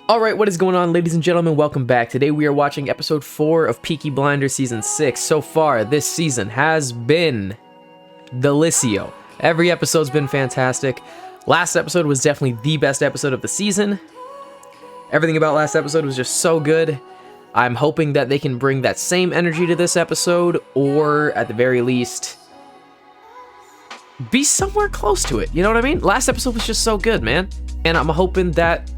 Alright, what is going on, ladies and gentlemen? Welcome back. Today we are watching episode 4 of Peaky Blinders season 6. So far, this season has been delicio. Every episode's been fantastic. Last episode was definitely the best episode of the season. Everything about last episode was just so good. I'm hoping that they can bring that same energy to this episode, or at the very least, be somewhere close to it. You know what I mean? Last episode was just so good, man. And I'm hoping that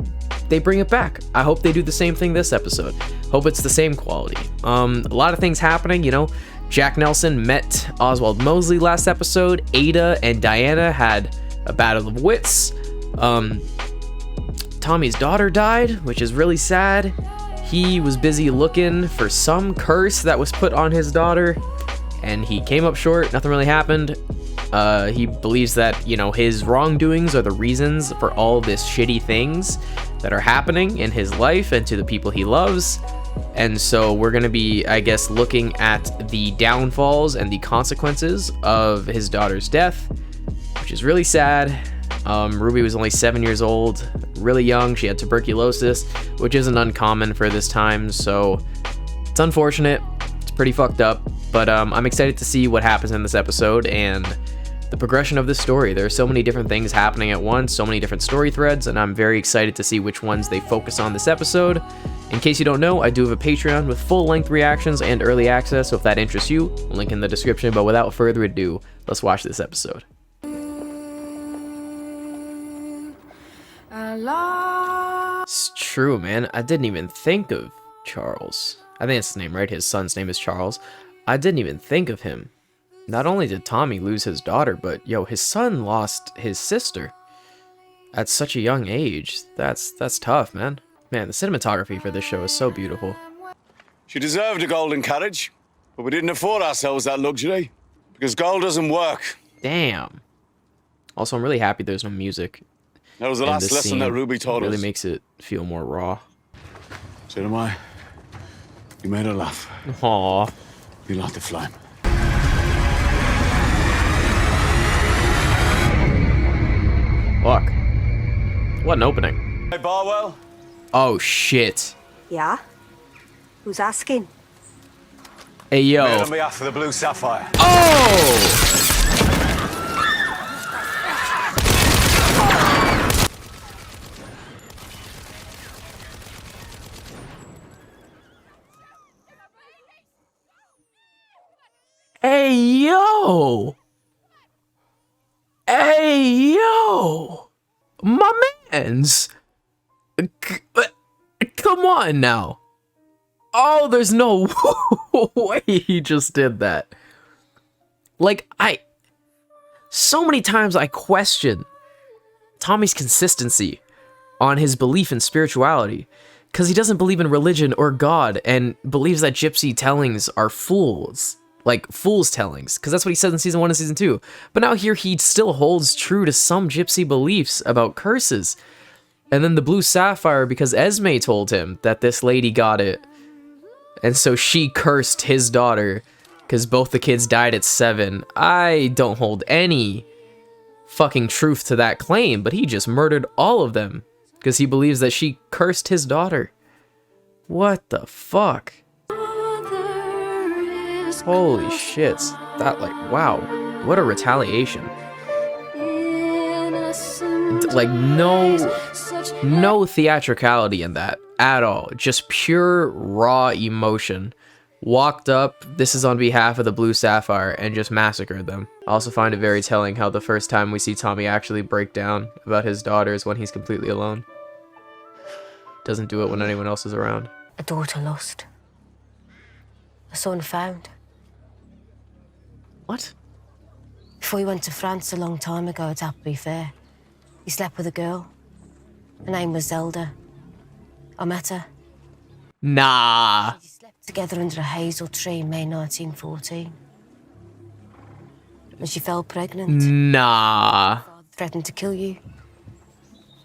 they bring it back. I hope they do the same thing this episode. Hope it's the same quality. A lot of things happening, you know. Jack Nelson met Oswald Mosley last episode. Ada and Diana had a battle of wits. Tommy's daughter died, which is really sad. He was busy looking for some curse that was put on his daughter, and he came up short. Nothing really happened. He believes that, you know, his wrongdoings are the reasons for all this shitty things that are happening in his life and to the people he loves. And so we're going to be, I guess, looking at the downfalls and the consequences of his daughter's death, which is really sad. Ruby was only 7 years old, really young. She had tuberculosis, which isn't uncommon for this time. So it's unfortunate. It's pretty fucked up. But I'm excited to see what happens in this episode and the progression of this story. There are so many different things happening at once, so many different story threads, and I'm very excited to see which ones they focus on this episode. In case you don't know, I do have a Patreon with full-length reactions and early access, so if that interests you, link in the description. But without further ado, let's watch this episode. It's true, man. I didn't even think of Charles. I think that's his name, right? His son's name is Charles. I didn't even think of him. Not only did Tommy lose his daughter, but yo, his son lost his sister at such a young age. That's tough, man. Man, the cinematography for this show is so beautiful. She deserved a golden carriage, but we didn't afford ourselves that luxury because gold doesn't work. Damn. Also, I'm really happy there's no music. That was the last lesson that Ruby taught us. It really makes it feel more raw. So am I. You made her laugh. Aww. You light the flame. Fuck. What an opening. Hey, Barwell? Oh, shit. Yeah? Who's asking? Hey, yo. Made on behalf of the Blue Sapphire. Oh! Hey, yo! Hey, yo! My mans! Come on now! Oh, there's no way he just did that. Like, so many times I question Tommy's consistency on his belief in spirituality, because he doesn't believe in religion or God, and believes that gypsy tellings are fools. Like, fool's tellings, because that's what he said in season 1 and season 2. But now here he still holds true to some gypsy beliefs about curses. And then the Blue Sapphire, because Esme told him that this lady got it. And so she cursed his daughter, because both the kids died at 7. I don't hold any fucking truth to that claim, but he just murdered all of them, because he believes that she cursed his daughter. What the fuck? Holy shit. That, like, wow. What a retaliation. Like, no theatricality in that at all. Just pure, raw emotion. Walked up, this is on behalf of the Blue Sapphire, and just massacred them. I also find it very telling how the first time we see Tommy actually break down about his daughter is when he's completely alone. Doesn't do it when anyone else is around. A daughter lost. A son found. What? Before he went to France a long time ago at Appleby Fair, he slept with a girl. Her name was Zelda. I met her. Nah. We slept together under a hazel tree in May 1914. When she fell pregnant, Nah. father threatened to kill you.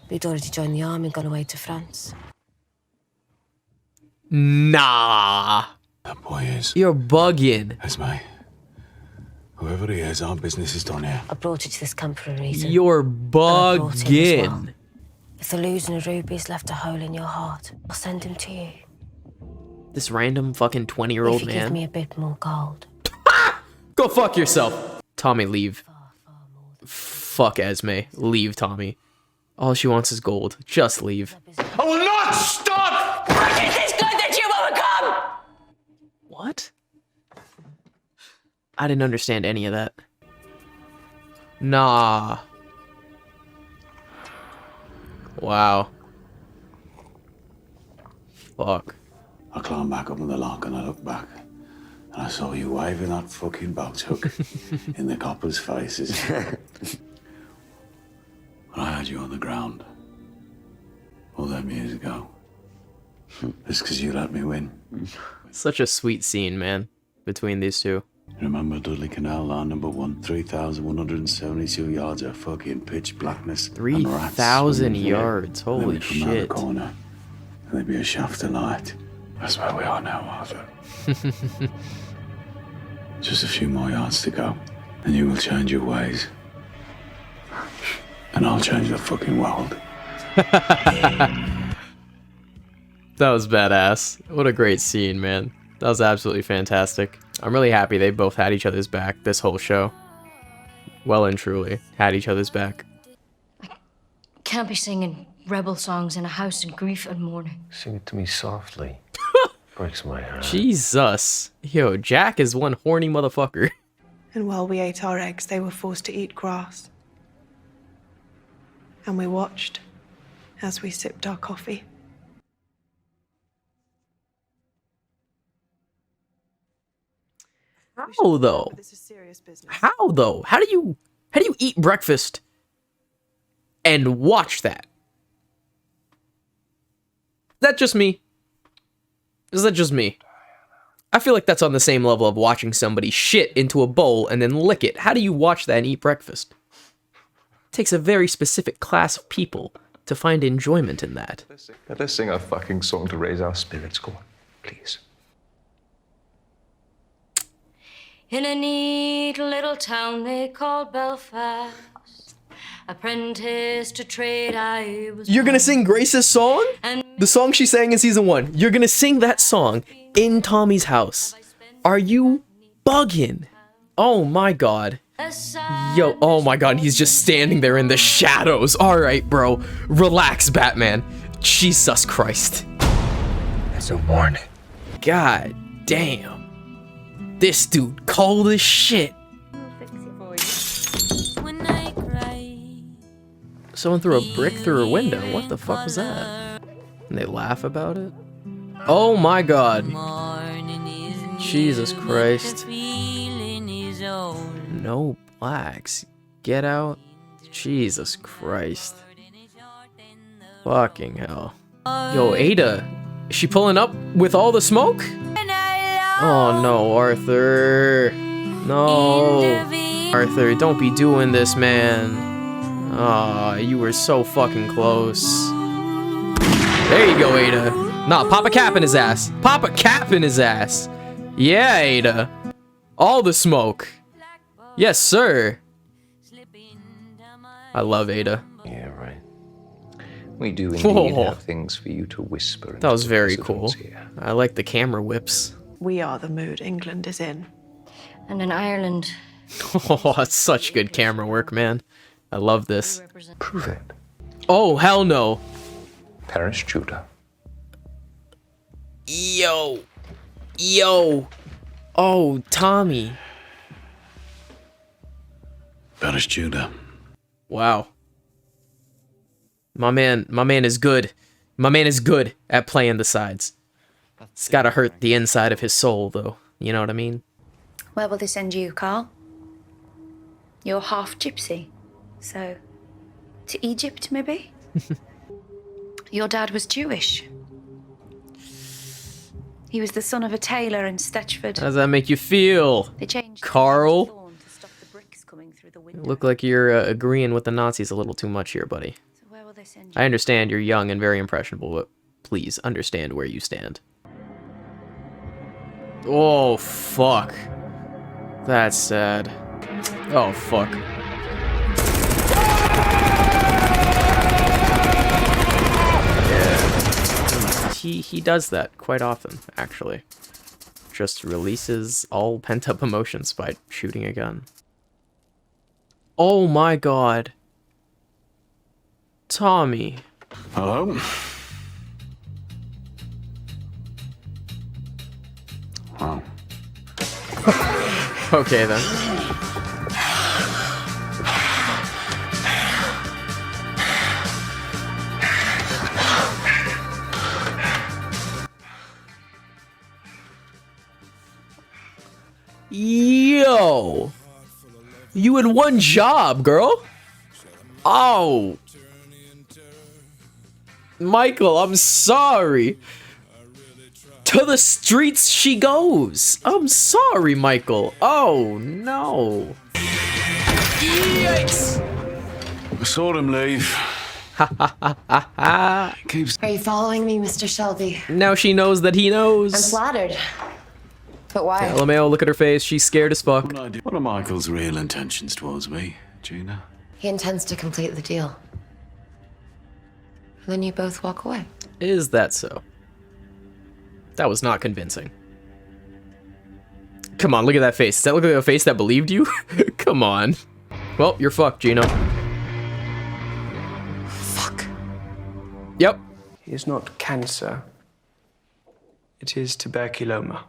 But he'd already joined the army and gone away to France. Nah. That boy is. You're bugging. Esme. Whoever he is, our business is done here. I brought you to this camp for a reason. You're And I brought him as well. bugging. If the losing of rubies left a hole in your heart, I'll send him to you. This random fucking 20-year-old If you man. give me a bit more gold. Go fuck yourself. Tommy, leave. Fuck Esme. Leave, Tommy. All she wants is gold. Just leave. I will not stop! Is this good that you overcome? What? I didn't understand any of that. Nah. Wow. Fuck. I climbed back up on the lock and I looked back. And I saw you waving that fucking boat hook in the coppers' faces. And I had you on the ground. All them years ago. Just because you let me win. Such a sweet scene, man, between these two. Remember Dudley Canal, line number 1, 3,172 yards of fucking pitch blackness. and rats 3,000 swimming there. yards, And then holy we'd come round the shit. corner, and there'd be a shaft of light. That's where we are now, Arthur. Just a few more yards to go, and you will change your ways. And I'll change the fucking world. That was badass. What a great scene, man. That was absolutely fantastic. I'm really happy they both had each other's back this whole show. Well and truly, had each other's back. Can't be singing rebel songs in a house in grief and mourning. Sing it to me softly. Breaks my heart. Jesus. Yo, Jack is one horny motherfucker. And while we ate our eggs, they were forced to eat grass. And we watched as we sipped our coffee. How though? This is serious business. How though? How do you eat breakfast and watch that? Is that just me? Is that just me? I feel like that's on the same level of watching somebody shit into a bowl and then lick it. How do you watch that and eat breakfast? It takes a very specific class of people to find enjoyment in that. Let's sing a fucking song to raise our spirits. Go on, please. In a neat little town they called Belfast, apprentice to trade I was. You're gonna sing Grace's song? The song she sang in season 1. You're gonna sing that song in Tommy's house. Are you bugging? Oh my god. Yo, oh my god, he's just standing there in the shadows. Alright, bro. Relax, Batman. Jesus Christ. That's a warning. God damn. This dude cold as shit. Someone threw a brick through a window. What the fuck was that? And they laugh about it? Oh my god. Jesus Christ. No blacks. Get out. Jesus Christ. Fucking hell. Yo, Ada. Is she pulling up with all the smoke? Oh no, Arthur. No. Arthur, don't be doing this, man. Aw, you were so fucking close. There you go, Ada. Nah, pop a cap in his ass. Pop a cap in his ass. Yeah, Ada. All the smoke. Yes, sir. I love Ada. Yeah, right. We do indeed Whoa. have things for you to whisper. That was into the very cool. residence here. I like the camera whips. We are the mood England is in. And in Ireland, Oh, that's such good camera work, man. I love this. Prove it. Oh, hell no. Paris, Judah. Yo. Yo. Oh, Tommy. Paris, Judah. Wow. My man is good. My man is good at playing the sides. It's gotta hurt the inside of his soul, though. You know what I mean? Where will they send you, Carl? You're half gypsy, so to Egypt, maybe? Your dad was Jewish. He was the son of a tailor in Stetchford. How does that make you feel? They changed the Carl? thorn to stop the bricks coming through the You window. look like you're agreeing with the Nazis a little too much here, buddy. So where will they send you? I understand you're young and very impressionable, but please understand where you stand. Oh, fuck. That's sad. Oh, fuck. he does that quite often, actually. Just releases all pent-up emotions by shooting a gun. Oh my god. Tommy. Hello? Wow. Okay then. Yo! You had one job, girl? Oh! Michael, I'm sorry. To the streets she goes. I'm sorry, Michael. Oh, no. Yikes! I saw him leave. Keeps. Are you following me, Mr. Shelby? Now she knows that he knows. I'm flattered. But why? LMAO, look at her face. She's scared as fuck. What are Michael's real intentions towards me, Gina? He intends to complete the deal. And then you both walk away. Is that so? That was not convincing. Come on, look at that face. Does that look like a face that believed you? Come on. Well, you're fucked, Gino. Fuck. Yep. It is not cancer. It is tuberculoma.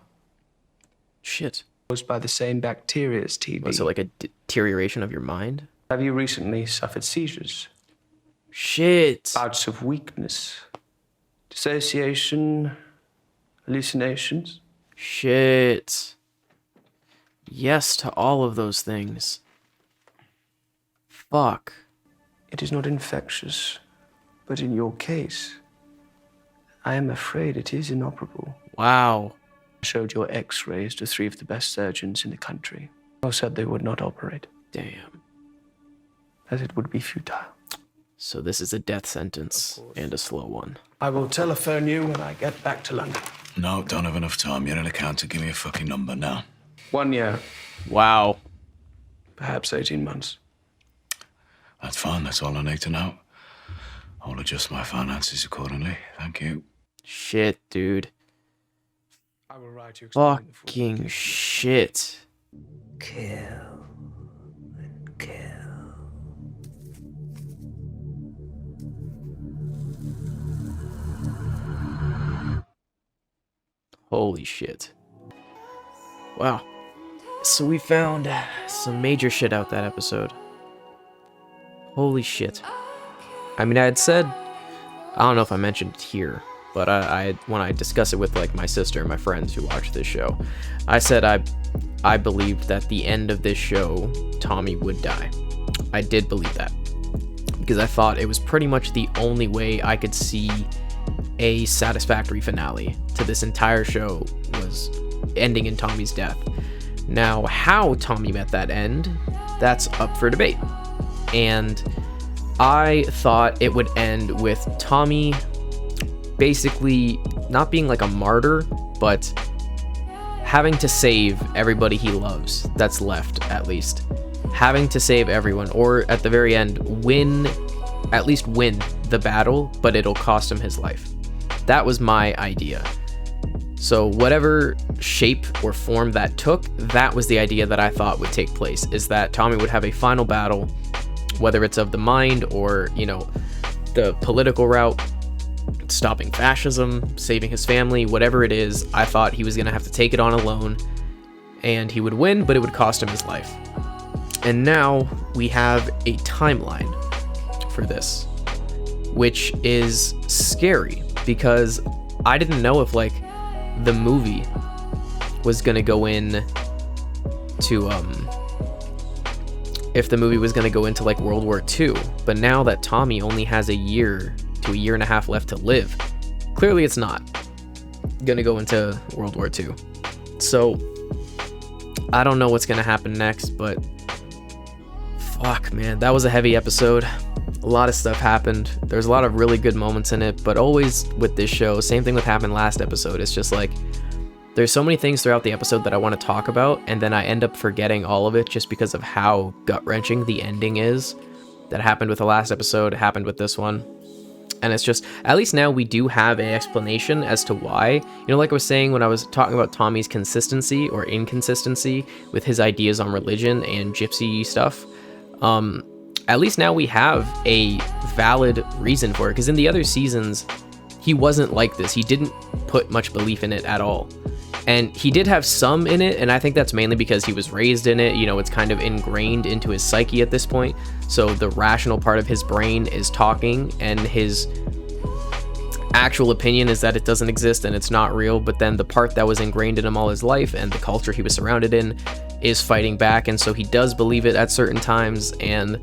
Shit. Caused by the same bacteria as TB. Was it like a deterioration of your mind? Have you recently suffered seizures? Shit. Bouts of weakness? Dissociation? Hallucinations? Shit. Yes to all of those things. Fuck. It is not infectious, but in your case, I am afraid it is inoperable. Wow. I showed your x-rays to 3 of the best surgeons in the country. All said they would not operate, Damn. as it would be futile. So this is a death sentence, and a slow one. I will telephone you when I get back to London. No, don't have enough time. You're an accountant. Give me a fucking number now. 1 year, Wow. perhaps 18 months. That's fine. That's all I need to know. I'll adjust my finances accordingly. Thank you. Shit, dude. I will write you explaining the full Fucking shit. kill and kill. Holy shit. Wow. So we found some major shit out that episode. Holy shit. I mean, I had said, I don't know if I mentioned it here, but when I discuss it with like my sister and my friends who watch this show, I said I believed that the end of this show, Tommy would die. I did believe that, because I thought it was pretty much the only way I could see a satisfactory finale to this entire show was ending in Tommy's death. Now, how Tommy met that end, that's up for debate. And I thought it would end with Tommy basically not being like a martyr, but having to save everybody he loves that's left, at least. Having to save everyone, or at the very end, at least win the battle, but it'll cost him his life. That was my idea. So whatever shape or form that took, that was the idea that I thought would take place, is that Tommy would have a final battle, whether it's of the mind or, you know, the political route, stopping fascism, saving his family, whatever it is. I thought he was going to have to take it on alone, and he would win, but it would cost him his life. And now we have a timeline for this, which is scary, because I didn't know if like the movie was gonna go in to if the movie was gonna go into like World War II, but now that Tommy only has a year to a year and a half left to live, clearly it's not gonna go into World War II. So I don't know what's gonna happen next, but fuck, man, that was a heavy episode. A lot of stuff happened. There's a lot of really good moments in it, but always with this show, same thing with happened last episode. It's just like, there's so many things throughout the episode that I want to talk about, and then I end up forgetting all of it just because of how gut-wrenching the ending is. That happened with the last episode, happened with this one. And it's just, at least now we do have an explanation as to why. You know, like I was saying when I was talking about Tommy's consistency or inconsistency with his ideas on religion and gypsy stuff, at least now we have a valid reason for it. Because in the other seasons, he wasn't like this. He didn't put much belief in it at all. And he did have some in it, and I think that's mainly because he was raised in it. You know, it's kind of ingrained into his psyche at this point. So the rational part of his brain is talking, and his actual opinion is that it doesn't exist and it's not real. But then the part that was ingrained in him all his life and the culture he was surrounded in is fighting back, and so he does believe it at certain times. And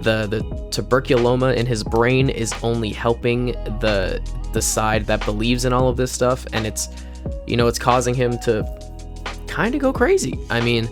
the tuberculoma in his brain is only helping the side that believes in all of this stuff, and it's, you know, it's causing him to kind of go crazy. I mean,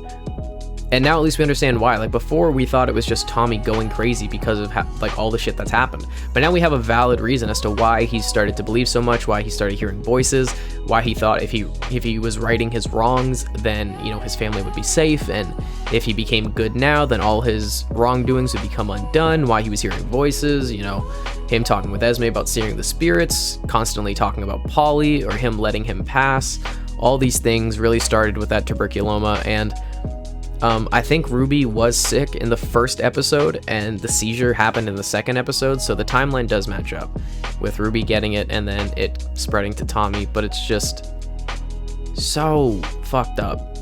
and now at least we understand why. Like before, we thought it was just Tommy going crazy because of like all the shit that's happened. But now we have a valid reason as to why he started to believe so much, why he started hearing voices, why he thought if he was righting his wrongs, then, you know, his family would be safe, and if he became good now, then all his wrongdoings would become undone. Why he was hearing voices, you know, him talking with Esme about seeing the spirits, constantly talking about Polly, or him letting him pass. All these things really started with that tuberculoma. And I think Ruby was sick in the first episode and the seizure happened in the second episode, so the timeline does match up with Ruby getting it and then it spreading to Tommy. But it's just so fucked up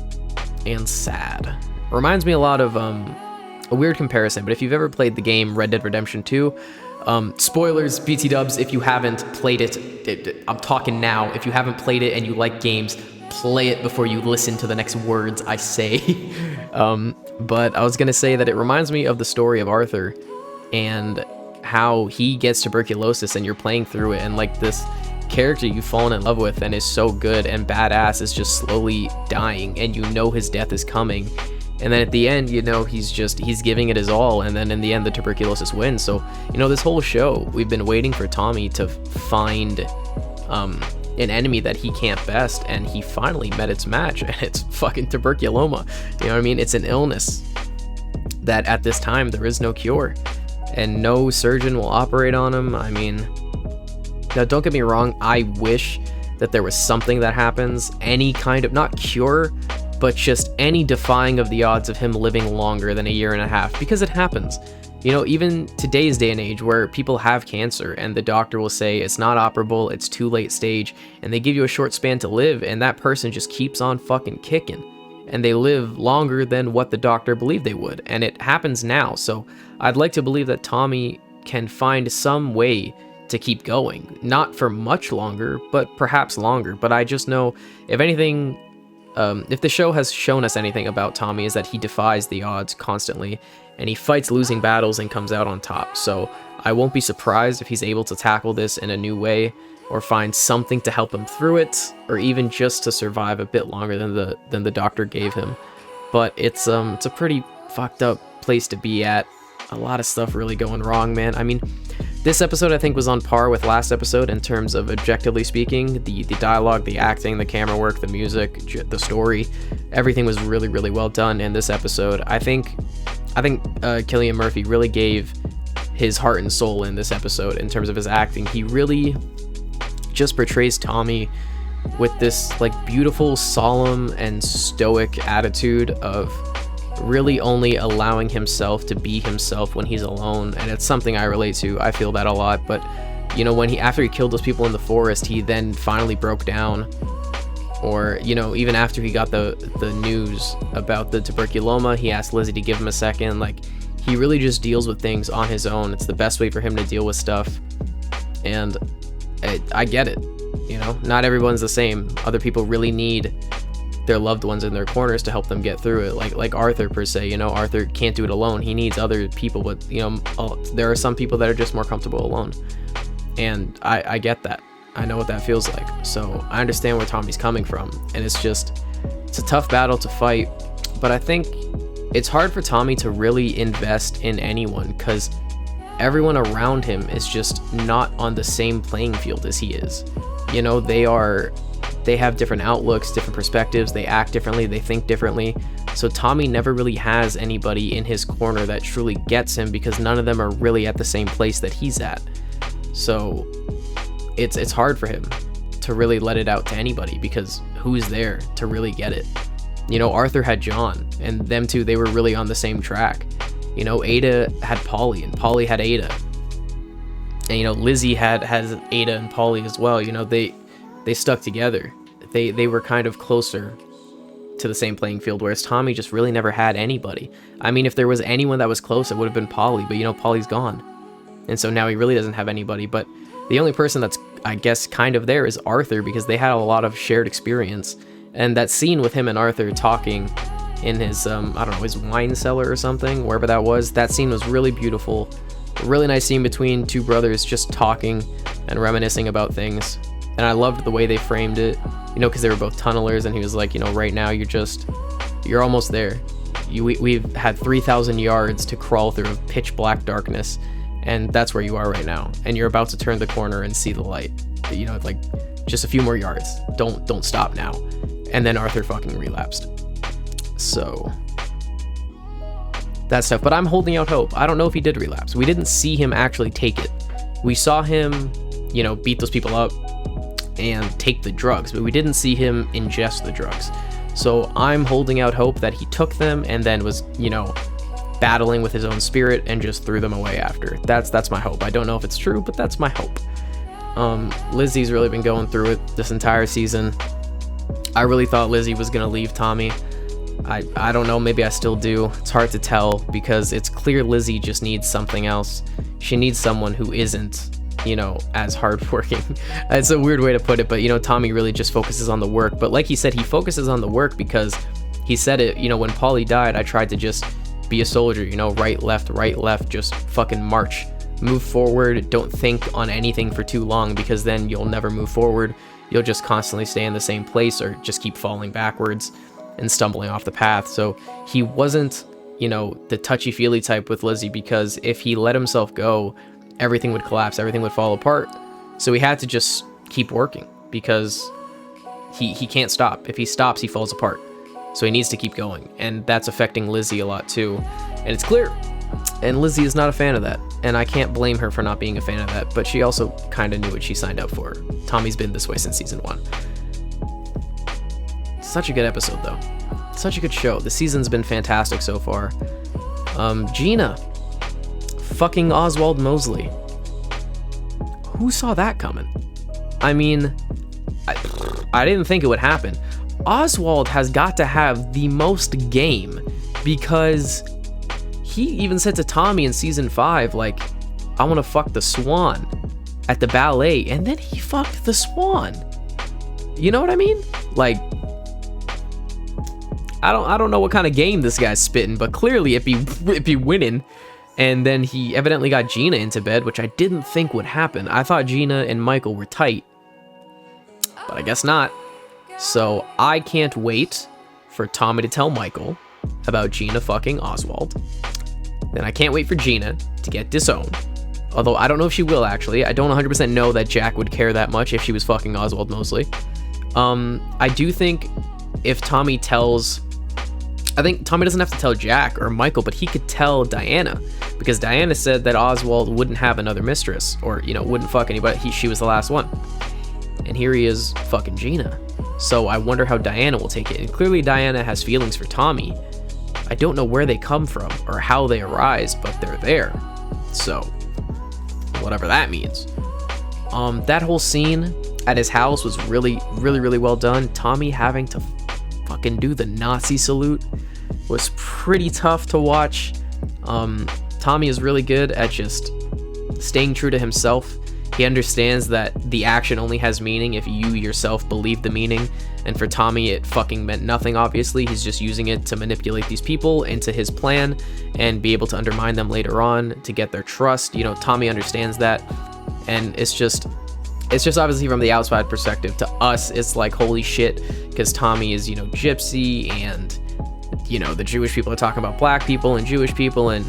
and sad. Reminds me a lot of a weird comparison, but if you've ever played the game Red Dead Redemption 2, spoilers, BT dubs, if you haven't played it, I'm talking now. If you haven't played it and you like games, play it before you listen to the next words I say. But I was gonna say that it reminds me of the story of Arthur and how he gets tuberculosis and you're playing through it, and like this character you've fallen in love with and is so good and badass is just slowly dying, and you know his death is coming. And then at the end, you know, he's giving it his all, and then in the end the tuberculosis wins. So, you know, this whole show we've been waiting for Tommy to find an enemy that he can't best, and he finally met its match, and it's fucking tuberculoma. You know what I mean? It's an illness that at this time there is no cure, and no surgeon will operate on him. I mean, now don't get me wrong, I wish that there was something that happens, any kind of, not cure, but just any defying of the odds of him living longer than a year and a half, because it happens. You know, even today's day and age where people have cancer and the doctor will say it's not operable, it's too late stage, and they give you a short span to live, and that person just keeps on fucking kicking, and they live longer than what the doctor believed they would, and it happens now. So I'd like to believe that Tommy can find some way to keep going, not for much longer, but perhaps longer. But I just know, if anything, if the show has shown us anything about Tommy, is that he defies the odds constantly, and he fights losing battles and comes out on top. So I won't be surprised if he's able to tackle this in a new way, or find something to help him through it, or even just to survive a bit longer than the doctor gave him. But it's a pretty fucked up place to be at. A lot of stuff really going wrong, man. I mean, this episode I think was on par with last episode in terms of objectively speaking. The dialogue, the acting, the camera work, the music, the story, everything was really, really well done in this episode. I think Cillian Murphy really gave his heart and soul in this episode in terms of his acting. He really just portrays Tommy with this like beautiful, solemn, and stoic attitude of really only allowing himself to be himself when he's alone, and it's something I relate to. I feel that a lot. But you know, after he killed those people in the forest, he then finally broke down. Or, you know, even after he got the news about the tuberculoma, he asked Lizzie to give him a second. Like, he really just deals with things on his own. It's the best way for him to deal with stuff, and I get it. You know, not everyone's the same. Other people really need their loved ones in their corners to help them get through it, like Arthur per se. You know, Arthur can't do it alone. He needs other people, but you know, there are some people that are just more comfortable alone, and I get that. I know what that feels like, so I understand where Tommy's coming from, and it's a tough battle to fight. But I think it's hard for Tommy to really invest in anyone, because everyone around him is just not on the same playing field as he is. You know, they have different outlooks, different perspectives, they act differently, they think differently. So Tommy never really has anybody in his corner that truly gets him, because none of them are really at the same place that he's at. So it's hard for him to really let it out to anybody, because who's there to really get it? You know, Arthur had John, and them two, they were really on the same track. You know, Ada had Polly, and Polly had Ada. And, you know, Lizzie has Ada and Polly as well. You know, they stuck together. They were kind of closer to the same playing field, whereas Tommy just really never had anybody. I mean, if there was anyone that was close, it would have been Polly, but, you know, Polly's gone. And so now he really doesn't have anybody. But the only person that's, I guess, kind of there is Arthur, because they had a lot of shared experience. And that scene with him and Arthur talking in his, I don't know, his wine cellar or something, wherever that was, that scene was really beautiful. A really nice scene between two brothers just talking and reminiscing about things. And I loved the way they framed it, you know, because they were both tunnelers, and he was like, you know, right now you're almost there. We've had 3,000 yards to crawl through pitch black darkness, and that's where you are right now. And you're about to turn the corner and see the light. You know, like, just a few more yards. Don't stop now. And then Arthur fucking relapsed. So that stuff. But I'm holding out hope. I don't know if he did relapse. We didn't see him actually take it. We saw him, you know, beat those people up and take the drugs, but we didn't see him ingest the drugs. So I'm holding out hope that he took them and then was, you know, battling with his own spirit and just threw them away after. That's my hope. I don't know if it's true, but that's my hope. Lizzie's really been going through it this entire season. I really thought Lizzie was gonna leave Tommy. I don't know, maybe I still do. It's hard to tell, because it's clear Lizzie just needs something else. She needs someone who isn't, you know, as hardworking. It's a weird way to put it, but, you know, Tommy really just focuses on the work. But like he said, he focuses on the work because he said it, you know, when Polly died, I tried to just be a soldier, you know, right, left, just fucking march. Move forward, don't think on anything for too long, because then you'll never move forward. You'll just constantly stay in the same place or just keep falling backwards and stumbling off the path. So he wasn't, you know, the touchy-feely type with Lizzie, because if he let himself go, everything would collapse, everything would fall apart. So he had to just keep working, because he can't stop. If he stops, he falls apart. So he needs to keep going, and that's affecting Lizzie a lot too. And it's clear, and Lizzie is not a fan of that, and I can't blame her for not being a fan of that, but she also kind of knew what she signed up for. Tommy's been this way since season 1. Such a good episode, though. Such a good show. The season's been fantastic so far. Gina. Fucking Oswald Mosley. Who saw that coming? I mean, I didn't think it would happen. Oswald has got to have the most game, because he even said to Tommy in season 5, like, I want to fuck the swan at the ballet, and then he fucked the swan. You know what I mean? Like, I don't know what kind of game this guy's spitting, but clearly it be winning. And then he evidently got Gina into bed, which I didn't think would happen. I thought Gina and Michael were tight, but I guess not. So I can't wait for Tommy to tell Michael about Gina fucking Oswald. Then I can't wait for Gina to get disowned. Although I don't know if she will, actually. I don't 100% know that Jack would care that much if she was fucking Oswald Mosley. I do think if Tommy tells... I think Tommy doesn't have to tell Jack or Michael, but he could tell Diana, because Diana said that Oswald wouldn't have another mistress, or, you know, wouldn't fuck anybody. She was the last one. And here he is fucking Gina. So I wonder how Diana will take it. And clearly Diana has feelings for Tommy. I don't know where they come from or how they arise, but they're there. So whatever that means. That whole scene at his house was really well done. Tommy having to fucking do the Nazi salute was pretty tough to watch. Tommy is really good at just staying true to himself. He understands that the action only has meaning if you yourself believe the meaning, and for Tommy it fucking meant nothing, obviously. He's just using it to manipulate these people into his plan and be able to undermine them later on to get their trust. You know, Tommy understands that, and it's just obviously from the outside perspective. To us, it's like, holy shit, because Tommy is, you know, gypsy, and, you know, the Jewish people are talking about black people and Jewish people, and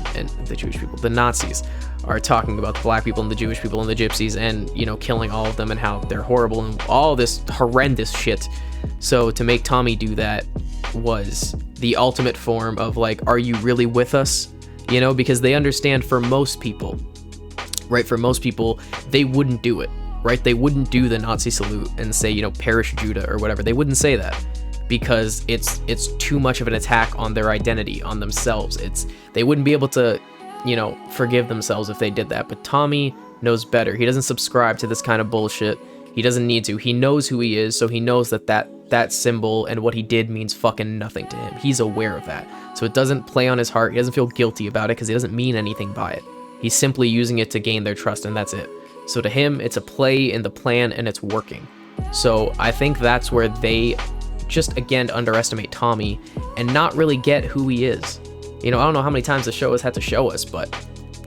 the Jewish people, the Nazis, are talking about the black people and the Jewish people and the gypsies, and, you know, killing all of them and how they're horrible and all this horrendous shit. So to make Tommy do that was the ultimate form of, like, are you really with us? You know, because they understand for most people, right? For most people, they wouldn't do it, right? They wouldn't do the Nazi salute and say, you know, perish Judah or whatever. They wouldn't say that because it's too much of an attack on their identity, on themselves. They wouldn't be able to, you know, forgive themselves if they did that. But Tommy knows better. He doesn't subscribe to this kind of bullshit. He doesn't need to. He knows who he is, so he knows that symbol and what he did means fucking nothing to him. He's aware of that. So it doesn't play on his heart. He doesn't feel guilty about it because he doesn't mean anything by it. He's simply using it to gain their trust, and that's it. So to him, it's a play in the plan, and it's working. So I think that's where they just, again, underestimate Tommy and not really get who he is. You know, I don't know how many times the show has had to show us, but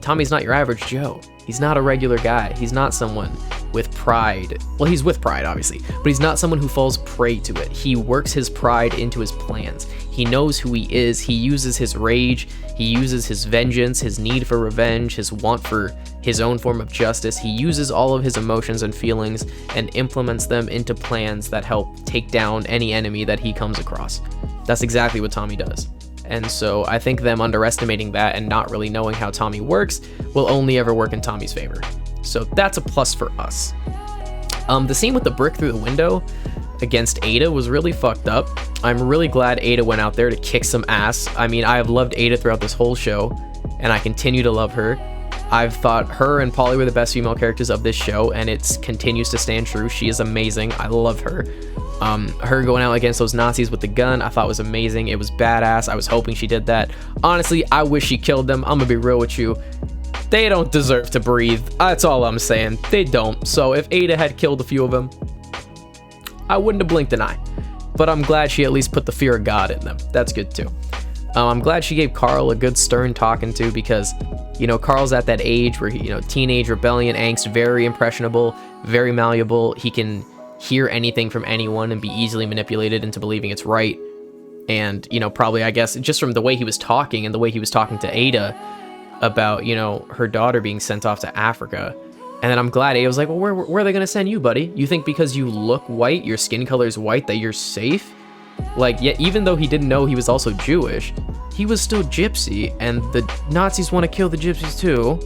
Tommy's not your average Joe. He's not a regular guy. He's not someone with pride. Well, he's with pride, obviously, but he's not someone who falls prey to it. He works his pride into his plans. He knows who he is. He uses his rage. He uses his vengeance, his need for revenge, his want for his own form of justice. He uses all of his emotions and feelings and implements them into plans that help take down any enemy that he comes across. That's exactly what Tommy does. And so I think them underestimating that and not really knowing how Tommy works will only ever work in Tommy's favor. So that's a plus for us. The scene with the brick through the window against Ada was really fucked up. I'm really glad Ada went out there to kick some ass. I mean, I have loved Ada throughout this whole show, and I continue to love her. I've thought her and Polly were the best female characters of this show, and it continues to stand true. She is amazing. I love her. Her going out against those Nazis with the gun, I thought was amazing. It was badass. I was hoping she did that. Honestly, I wish she killed them. I'm gonna be real with you. They don't deserve to breathe. That's all I'm saying. They don't. So if Ada had killed a few of them, I wouldn't have blinked an eye. But I'm glad she at least put the fear of God in them. That's good too. I'm glad she gave Carl a good stern talking to because, you know, Carl's at that age where he, you know, teenage rebellion angst, very impressionable, very malleable. He can hear anything from anyone and be easily manipulated into believing it's right. And, you know, probably, I guess, just from the way he was talking and the way he was talking to Ada about, you know, her daughter being sent off to Africa. And then I'm glad Ada was like, well, where are they going to send you, buddy? You think because you look white, your skin color is white, that you're safe? Like, yeah, even though he didn't know he was also Jewish, he was still Gypsy, and the Nazis want to kill the Gypsies too.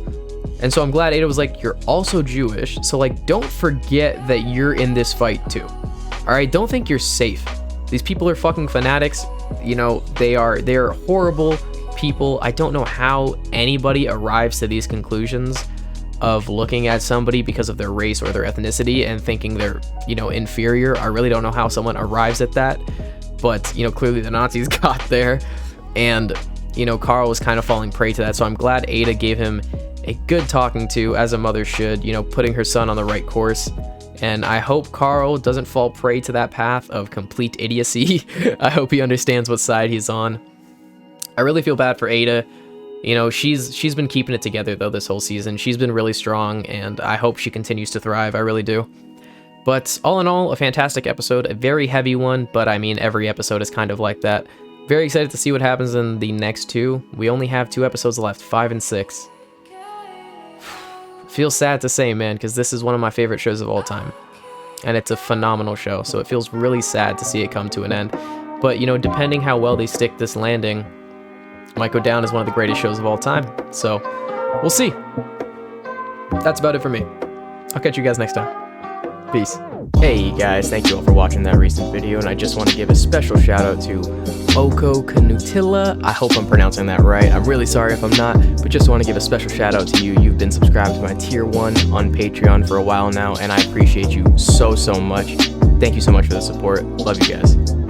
And so I'm glad Ada was like, you're also Jewish, so like, don't forget that you're in this fight too. All right, don't think you're safe. These people are fucking fanatics. You know, they're horrible people. I don't know how anybody arrives to these conclusions of looking at somebody because of their race or their ethnicity and thinking they're, you know, inferior. I really don't know how someone arrives at that, but, you know, clearly the Nazis got there, and, you know, Carl was kind of falling prey to that. So I'm glad Ada gave him a good talking to, as a mother should, you know, putting her son on the right course. And I hope Carl doesn't fall prey to that path of complete idiocy. I hope he understands what side he's on. I really feel bad for Ada. You know, she's been keeping it together, though, this whole season. She's been really strong, and I hope she continues to thrive. I really do. But all in all, a fantastic episode. A very heavy one, but I mean, every episode is kind of like that. Very excited to see what happens in the next two. We only have 2 episodes left, 5 and 6. Feels sad to say, man, because this is one of my favorite shows of all time. And it's a phenomenal show, so it feels really sad to see it come to an end. But, you know, depending how well they stick this landing, might go down as one of the greatest shows of all time. So, we'll see. That's about it for me. I'll catch you guys next time. Peace. Hey guys, thank you all for watching that recent video, and I just want to give a special shout out to Oko Canutilla. I hope I'm pronouncing that right. I'm really sorry if I'm not, but just want to give a special shout out to you. You've been subscribed to my tier 1 on Patreon for a while now, and I appreciate you so much. Thank you so much for the support. Love you guys.